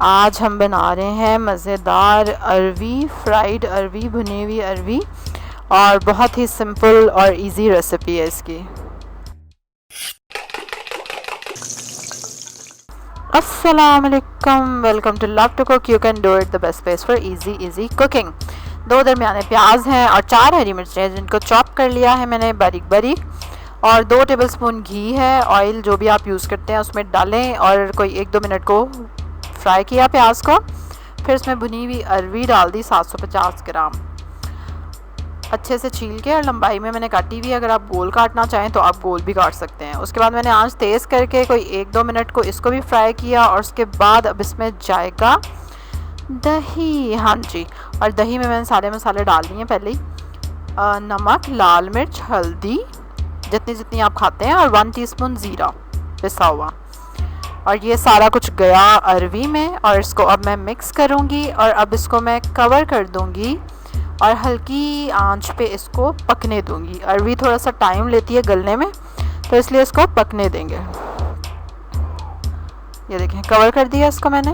आज हम बना रहे हैं मज़ेदार अरवी, फ्राइड अरवी, भुनी हुई अरवी, और बहुत ही सिंपल और इजी रेसिपी है इसकी। अस्सलाम वालेकुम, welcome to love to cook. You can do it the best place for easy cooking. 2 दरमियाने प्याज हैं और 4 हरी मिर्चें हैं जिनको चॉप कर लिया है मैंने बारीक बारीक, और 2 टेबलस्पून घी है। ऑयल जो भी आप यूज़ करते हैं उसमें डालें और कोई 1-2 मिनट को फ्राई किया प्याज को। फिर इसमें भुनी हुई अरवी डाल दी 750 ग्राम, अच्छे से छील के, और लंबाई में मैंने काटी हुई। अगर आप गोल काटना चाहें तो आप गोल भी काट सकते हैं। उसके बाद मैंने आंच तेज़ करके कोई 1-2 मिनट को इसको भी फ्राई किया, और उसके बाद अब इसमें जाएगा दही। हाँ जी, और दही में मैंने सारे मसाले डाल दिए पहले ही, नमक, लाल मिर्च, हल्दी जितनी जितनी आप खाते हैं, और 1 टीस्पून ज़ीरा पिसा हुआ, और ये सारा कुछ गया अरवी में। और इसको अब मैं मिक्स करूँगी, और अब इसको मैं कवर कर दूँगी और हल्की आंच पे इसको पकने दूँगी। अरवी थोड़ा सा टाइम लेती है गलने में, तो इसलिए इसको पकने देंगे। ये देखें, कवर कर दिया इसको मैंने।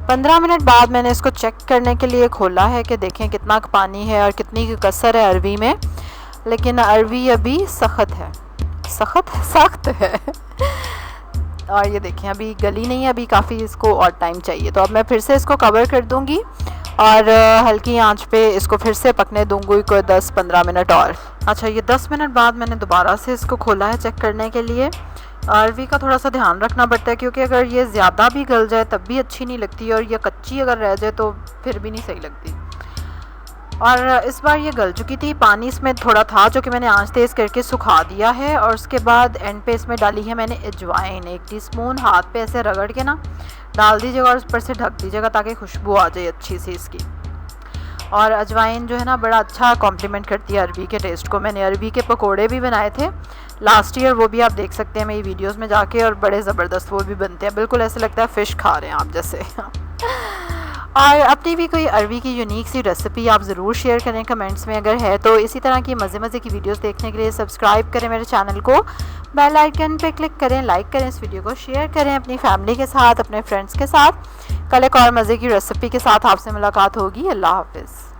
15 मिनट बाद मैंने इसको चेक करने के लिए खोला है कि देखें कितना पानी है और कितनी कसर है अरवी में। लेकिन अरवी अभी सख्त है और ये देखें अभी गली नहीं है, अभी काफ़ी इसको और टाइम चाहिए। तो अब मैं फिर से इसको कवर कर दूंगी और हल्की आंच पे इसको फिर से पकने दूंगी कोई 10-15 मिनट और। अच्छा, ये 10 मिनट बाद मैंने दोबारा से इसको खोला है चेक करने के लिए। अरवी का थोड़ा सा ध्यान रखना पड़ता है, क्योंकि अगर ये ज़्यादा भी गल जाए तब भी अच्छी नहीं लगती, और ये कच्ची अगर रह जाए तो फिर भी नहीं सही लगती। और इस बार ये गल चुकी थी। पानी इसमें थोड़ा था जो कि मैंने आंच तेज़ करके सुखा दिया है, और उसके बाद एंड पे इसमें डाली है मैंने अजवाइन 1 टीस्पून। हाथ पे ऐसे रगड़ के ना डाल दीजिएगा और ऊपर से ढक दीजिएगा ताकि खुशबू आ जाए अच्छी सी इसकी। और अजवाइन जो है ना बड़ा अच्छा कॉम्प्लीमेंट करती है अरवी के टेस्ट को। मैंने अरवी के पकोड़े भी बनाए थे लास्ट ईयर, वो भी आप देख सकते हैं मेरी वीडियोज़ में जाके, और बड़े ज़बरदस्त वो भी बनते हैं। बिल्कुल ऐसे लगता है फ़िश खा रहे हैं आप जैसे। और अपनी भी कोई अरवी की यूनिक सी रेसिपी आप ज़रूर शेयर करें कमेंट्स में अगर है तो। इसी तरह की मज़े की वीडियोस देखने के लिए सब्सक्राइब करें मेरे चैनल को, बेल आइकन पे क्लिक करें, लाइक करें, इस वीडियो को शेयर करें अपनी फैमिली के साथ, अपने फ्रेंड्स के साथ। कल एक और मज़े की रेसिपी के साथ आपसे मुलाकात होगी। अल्लाह हाफ़िज़।